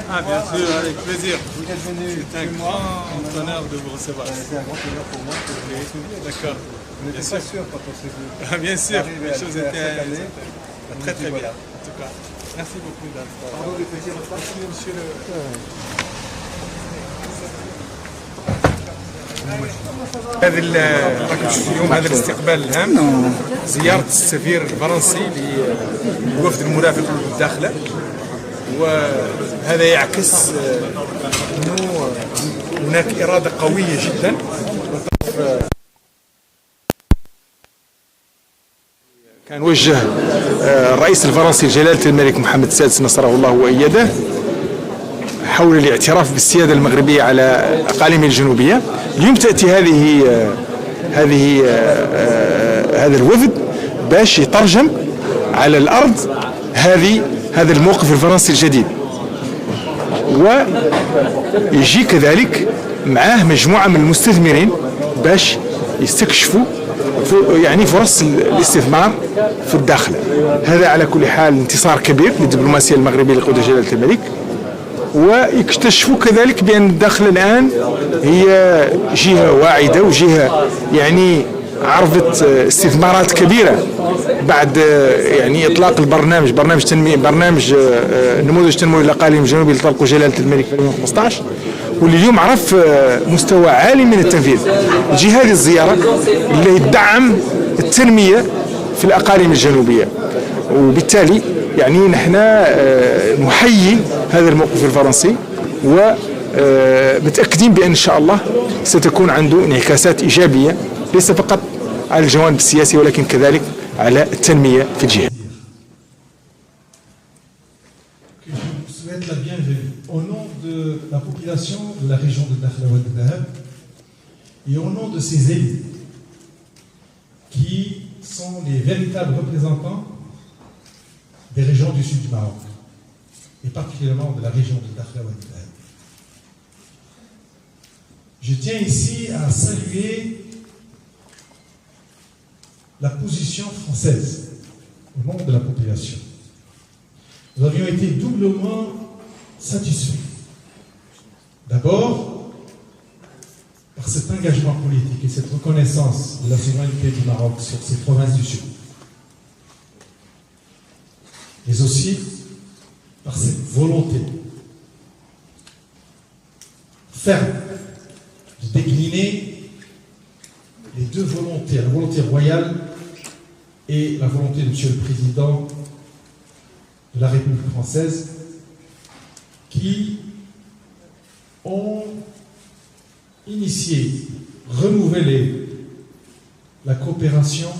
Ah, bien sûr, avec plaisir. Vous êtes venu C'est un grand honneur de vous recevoir. C'est un grand honneur pour moi. D'accord. On n'était pas sûr quand on s'est vu. Ah, bien sûr, Arrivé les à choses cette étaient année. très très Voilà. bien. En tout cas, merci beaucoup d'avoir. Pardon de petit retard. Merci, monsieur le. هذا اليوم هذا الاستقبال الهام زيارة السفير الفرنسي للوفد المرافق للداخلة، وهذا يعكس أنه هناك إرادة قوية جدا كان وجه الرئيس الفرنسي جلالة الملك محمد السادس نصره الله وأيده حول الاعتراف بالسيادة المغربية على أقاليمه الجنوبية. اليوم تأتي هذا الوفد باش يترجم على الأرض هذا الموقف الفرنسي الجديد، ويجي كذلك معاه مجموعة من المستثمرين باش يستكشفوا يعني فرص الاستثمار في الداخل. هذا على كل حال انتصار كبير للدبلوماسية المغربية لقودة جلالة الملك، ويكتشفوا كذلك بأن الداخل الآن هي جهة واعدة وجهة يعني عرضت استثمارات كبيرة بعد يعني إطلاق برنامج نموذج تنموي الأقاليم الجنوبي اللي طلقه جلالة الملك في 2015، واللي اليوم عرف مستوى عالي من التنفيذ. تجي هذه الزيارة اللي تدعم التنمية في الأقاليم الجنوبية، وبالتالي يعني نحن نحيي هذا الموقف الفرنسي، ومتأكدين بأن إن شاء الله ستكون عنده انعكاسات إيجابية ليس فقط على الجوانب السياسي ولكن كذلك على التنمية في الجهة. Je souhaite la bienvenue au nom de la population de la région de Dakhla Ouad Dahab et au nom de ses élus qui sont les véritables représentants des régions du sud du Maroc et particulièrement de la région de Dakhla Ouad Dahab. Je tiens ici à saluer la position française au nom de la population. Nous avions été doublement satisfaits. D'abord, par cet engagement politique et cette reconnaissance de la souveraineté du Maroc sur ses provinces du Sud. Mais aussi par cette volonté ferme de décliner les deux volontés, la volonté royale et la volonté de M. le Président de la République française, qui ont initié, renouvelé la coopération,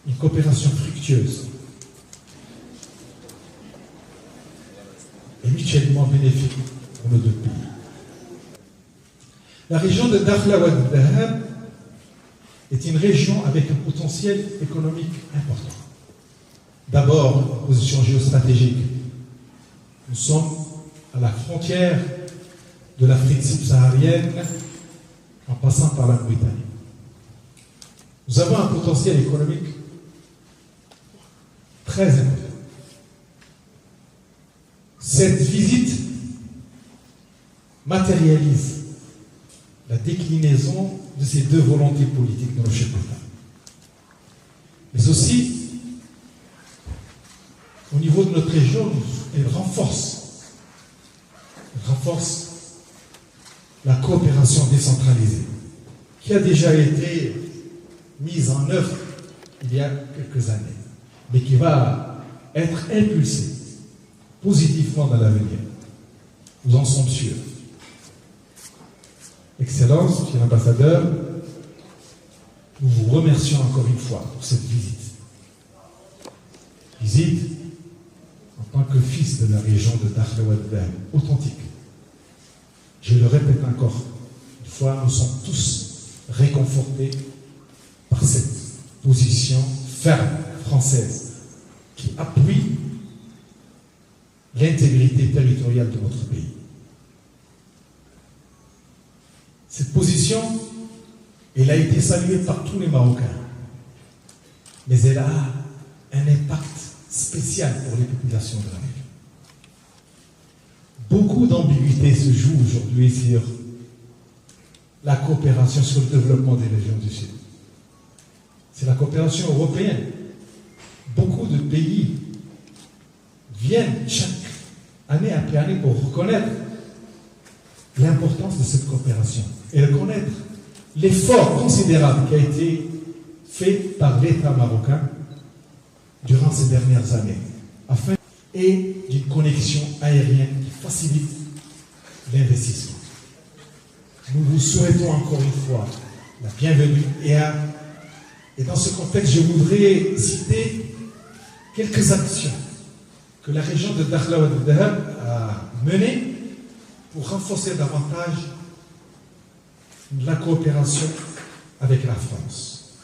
une coopération fructueuse et mutuellement bénéfique pour nos deux pays. La région de Dakhla Ouad Dahab est une région avec un potentiel économique important. D'abord, position géostratégique. Nous sommes à la frontière de l'Afrique subsaharienne en passant par la Mauritanie. Nous avons un potentiel économique très important. Cette visite matérialise la déclinaison de ces deux volontés politiques de nos chefs d'État. Mais aussi, au niveau de notre région, elle renforce la coopération décentralisée qui a déjà été mise en œuvre il y a quelques années, mais qui va être impulsée positivement dans l'avenir. Nous en sommes sûrs. Excellence, Monsieur l'ambassadeur, nous vous remercions encore une fois pour cette visite. Visite en tant que fils de la région de Dakhla Ouad Dahab, authentique. Je le répète encore une fois, nous sommes tous réconfortés par cette position ferme française qui appuie l'intégrité territoriale de notre pays. Cette position, elle a été saluée par tous les Marocains, mais elle a un impact spécial pour les populations de la région. Beaucoup d'ambiguïtés se jouent aujourd'hui sur la coopération sur le développement des régions du Sud. C'est la coopération européenne. Beaucoup de pays viennent chaque année après année pour reconnaître l'importance de cette coopération et reconnaître l'effort considérable qui a été fait par l'État marocain durant ces dernières années, afin et d'une connexion aérienne qui facilite l'investissement. Nous vous souhaitons encore une fois la bienvenue et dans ce contexte, je voudrais citer quelques actions que la région de Dakhla Oued Dahab a menées pour renforcer davantage la coopération avec la France.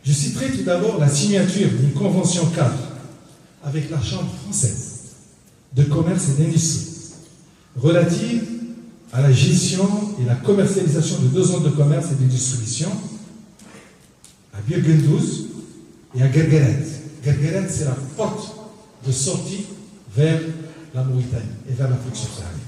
Je citerai tout d'abord la signature d'une convention cadre avec la Chambre française de commerce et d'industrie relative à la gestion et la commercialisation de 2 zones de commerce et de distribution à Bir Gendouz et à Guergueret. Guergueret, c'est la porte de sortie vers la Mauritanie et vers l'Afrique subsaharienne.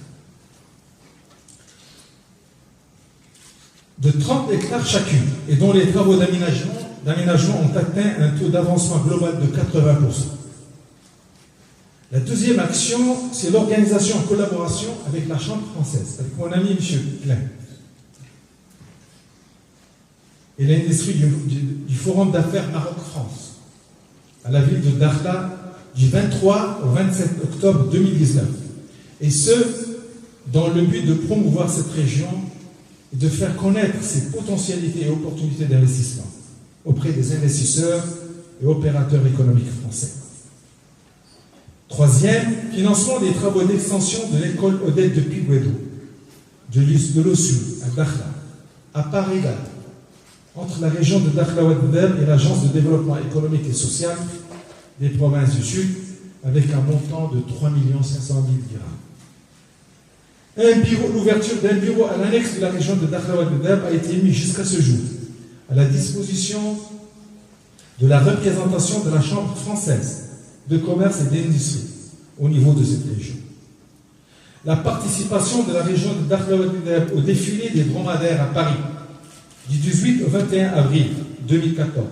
De 30 hectares chacune, et dont les travaux d'aménagement ont atteint un taux d'avancement global de 80%. La deuxième action, c'est l'organisation en collaboration avec la Chambre française, avec mon ami M. Klein, et l'industrie du Forum d'affaires Maroc-France, à la ville de Dakhla, du 23 au 27 octobre 2019. Et ce, dans le but de promouvoir cette région et de faire connaître ses potentialités et opportunités d'investissement auprès des investisseurs et opérateurs économiques français. Troisième, financement des travaux d'extension de l'école Odette de Piguedo, de l'OSU à Dakhla, à part égale, entre la région de Dakhla Oued Dahab et l'Agence de développement économique et social des provinces du Sud, avec un montant de 3 500 000 dirhams. L'ouverture d'un bureau à l'annexe de la région de Dakhla Oued Dahab a été mise jusqu'à ce jour à la disposition de la représentation de la Chambre française de commerce et d'industrie au niveau de cette région. La participation de la région de Dakhla Oued Dahab au défilé des dromadaires à Paris du 18 au 21 avril 2014.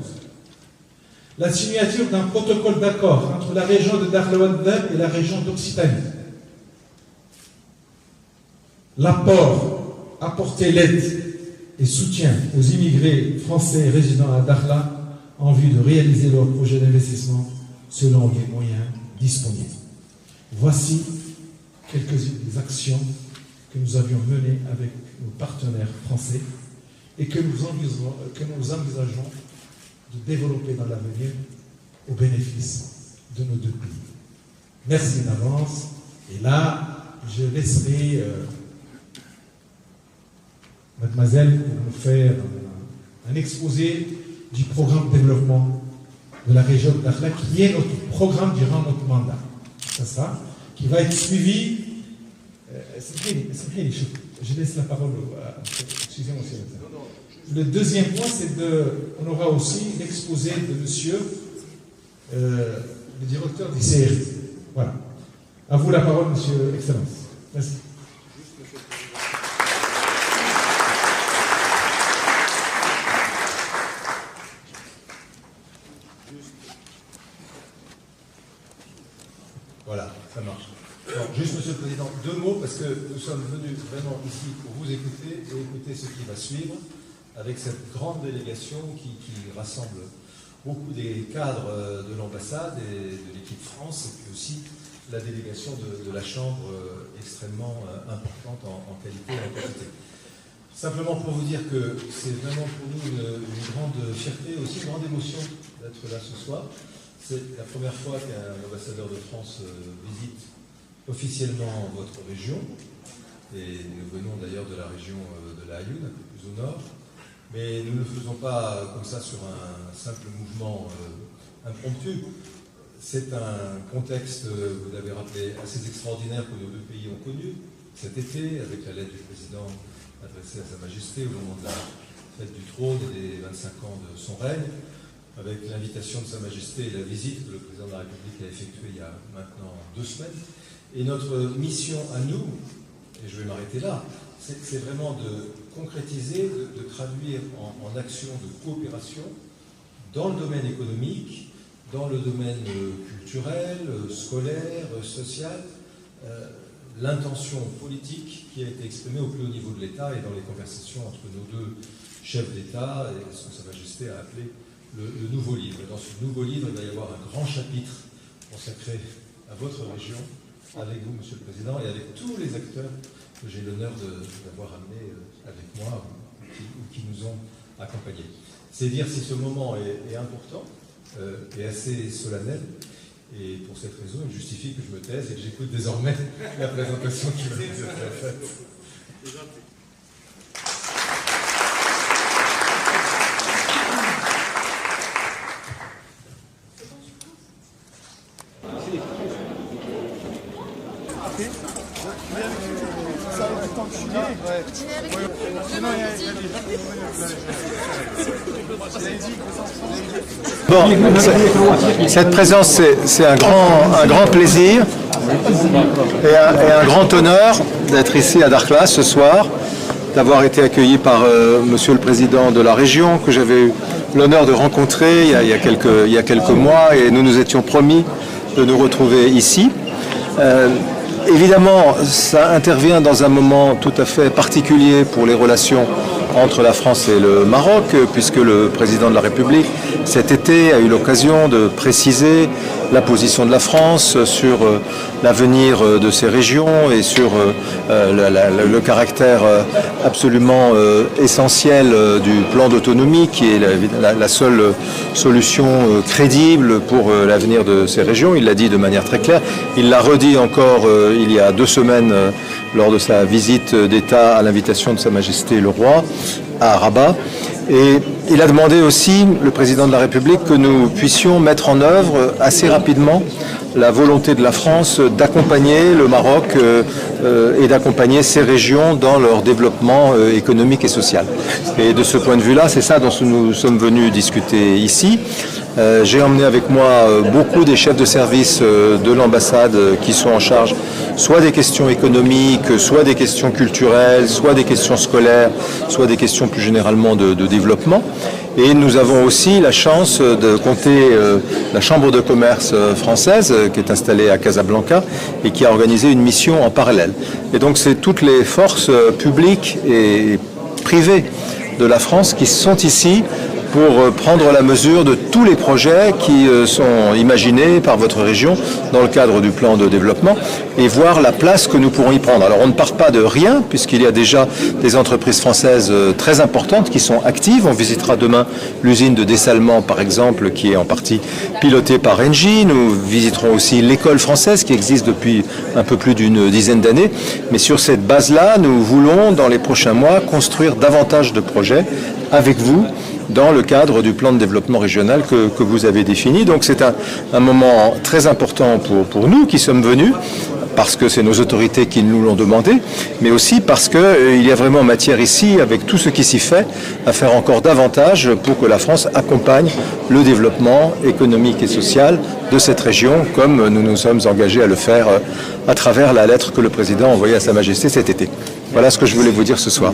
La signature d'un protocole d'accord entre la région de Dakhla Oued Dahab et la région d'Occitanie. L'apport, apporter l'aide et soutien aux immigrés français résidant à Dakhla en vue de réaliser leurs projets d'investissement selon les moyens disponibles. Voici quelques-unes des actions que nous avions menées avec nos partenaires français et que nous envisageons de développer dans l'avenir au bénéfice de nos 2 pays. Merci d'avance. Et là, je laisserai mademoiselle pour nous faire un exposé du programme de développement de la région de Dakhla, qui est notre programme durant notre mandat. C'est ça, qui va être suivi. Je laisse la parole excusez-moi. Le deuxième point, on aura aussi l'exposé de monsieur le directeur du CRI. Voilà. À vous la parole, monsieur Excellence. Merci. Voilà, ça marche. Alors, juste, Monsieur le Président, 2 mots, parce que nous sommes venus vraiment ici pour vous écouter et écouter ce qui va suivre, avec cette grande délégation qui rassemble beaucoup des cadres de l'ambassade et de l'équipe France, et puis aussi la délégation de la Chambre extrêmement importante en qualité et en quantité. Simplement pour vous dire que c'est vraiment pour nous une grande fierté, aussi une grande émotion d'être là ce soir. C'est la première fois qu'un ambassadeur de France visite officiellement votre région, et nous venons d'ailleurs de la région de la Aïoun, un peu plus au nord, mais nous ne le faisons pas comme ça sur un simple mouvement impromptu. C'est un contexte, vous l'avez rappelé, assez extraordinaire que nos deux pays ont connu cet été, avec la lettre du président adressée à Sa Majesté au moment de la fête du trône et des 25 ans de son règne, avec l'invitation de Sa Majesté et la visite que le président de la République a effectuée il y a maintenant 2 semaines. Et notre mission à nous, et je vais m'arrêter là, c'est vraiment de concrétiser, de traduire en action de coopération dans le domaine économique, dans le domaine culturel, scolaire, social, l'intention politique qui a été exprimée au plus haut niveau de l'État et dans les conversations entre nos deux chefs d'État et ce que Sa Majesté a appelé le nouveau livre. Et dans ce nouveau livre, il va y avoir un grand chapitre consacré à votre région, avec vous, Monsieur le Président, et avec tous les acteurs que j'ai l'honneur d'avoir amenés avec moi ou qui nous ont accompagnés. C'est dire si ce moment est important et assez solennel, et pour cette raison, il justifie que je me taise et que j'écoute désormais la présentation qui va être faite. Bon, cette présence, c'est un grand plaisir et un grand honneur d'être ici à Dakhla ce soir, d'avoir été accueilli par Monsieur le Président de la région, que j'avais eu l'honneur de rencontrer il y a quelques mois, et nous nous étions promis de nous retrouver ici. Évidemment, ça intervient dans un moment tout à fait particulier pour les relations entre la France et le Maroc, puisque le président de la République, cet été, a eu l'occasion de préciser la position de la France sur l'avenir de ces régions et sur le caractère absolument essentiel du plan d'autonomie, qui est la seule solution crédible pour l'avenir de ces régions. Il l'a dit de manière très claire. Il l'a redit encore il y a 2 semaines lors de sa visite d'État à l'invitation de Sa Majesté le Roi à Rabat. Et il a demandé aussi, le président de la République, que nous puissions mettre en œuvre assez rapidement la volonté de la France d'accompagner le Maroc et d'accompagner ces régions dans leur développement économique et social. Et de ce point de vue-là, c'est ça dont nous sommes venus discuter ici. J'ai emmené avec moi beaucoup des chefs de service de l'ambassade qui sont en charge soit des questions économiques, soit des questions culturelles, soit des questions scolaires, soit des questions plus généralement de développement. Et nous avons aussi la chance de compter la Chambre de commerce française qui est installée à Casablanca et qui a organisé une mission en parallèle. Et donc c'est toutes les forces publiques et privées de la France qui sont ici pour prendre la mesure de tous les projets qui sont imaginés par votre région dans le cadre du plan de développement et voir la place que nous pourrons y prendre. Alors on ne part pas de rien puisqu'il y a déjà des entreprises françaises très importantes qui sont actives. On visitera demain l'usine de dessalement par exemple qui est en partie pilotée par Engie. Nous visiterons aussi l'école française qui existe depuis un peu plus d'une dizaine d'années. Mais sur cette base-là, nous voulons dans les prochains mois construire davantage de projets avec vous dans le cadre du plan de développement régional que vous avez défini. Donc c'est un moment très important pour nous qui sommes venus, parce que c'est nos autorités qui nous l'ont demandé, mais aussi parce qu'il y a vraiment matière ici, avec tout ce qui s'y fait, à faire encore davantage pour que la France accompagne le développement économique et social de cette région, comme nous nous sommes engagés à le faire à travers la lettre que le président a envoyée à Sa Majesté cet été. Voilà ce que je voulais vous dire ce soir.